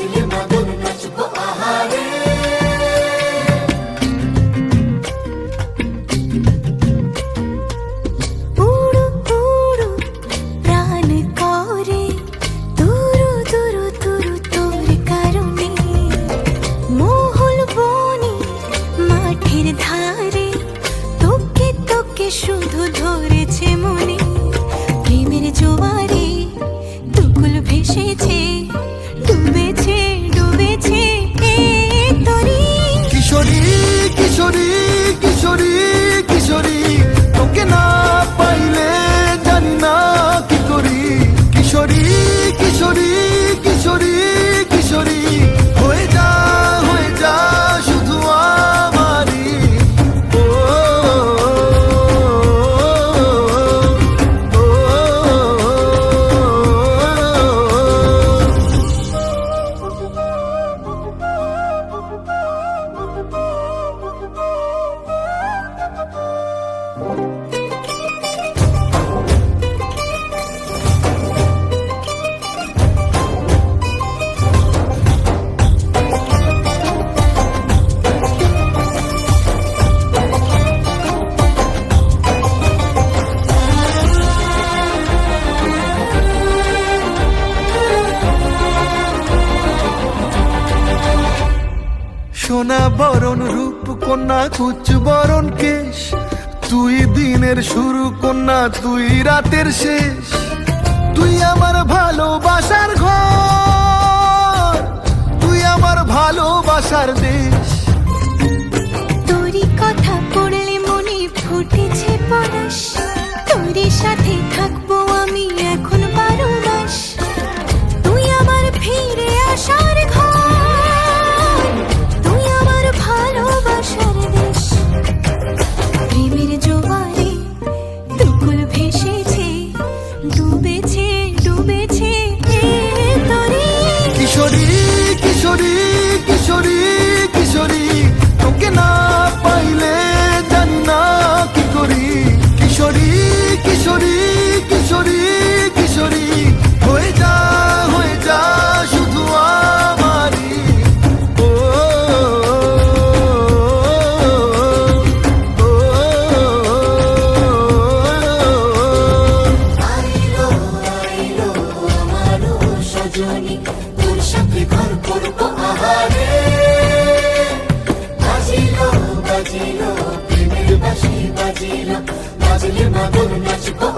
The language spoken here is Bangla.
বাজলে মাদল নাচবো আহারে। উড়ু উড়ু প্রাণ করে তুরু তুরু তুরু তোর কারণে, মহল বনে মাঠের ধারে তোকে তোকে শুধু ধরেছে মনে। প্রেমের জোয়ারে দুকুল ভেসেছে, ডুবেছে ডুবেছে এ তরি। কিশোরী কিশোরী কিশোরী কিশোরী, তোকে না পাইলে জানি না কি করি। কিশোরী কিশোরী কিশোরী কিশোরী, হয়ে যা শুধু আমারই। ও সোনা বরণ রূপ কন্যা কুচ বরণ কেশ, তুই দিনের শুরু কন্যা তুই রাতের শেষ। তুই আমার ভালোবাসার ঘর, তুই আমার ভালোবাসার দেশ। তোরই কথা পড়লে মনে ফুটেছে পরশ, তোরই সাথে থাকবো আমি এখন 12 মাস। তুই আমার ফিরে আসার ঘর, তুই আমার ভালোবাসার দেশ। প্রেমের জোয়ারে দুকুল ভেসেছে, ডুবেছে ডুবেছে এ তরি। কিশোরী কিশোরী কিশোরী কিশোরী, তোকে না পাইলে জানি না কি করি। কিশোরী কিশোরী কিশোরী কিশোরী, হয়ে যা শুধু আমারই। ও আইলো আইলো আমারও সজনী, তোর সাথে ঘর করবো আহারে। বাজিলো বাজিলো প্রেমের বাঁশি বাজিলো, বাজলে মাদল নাচবো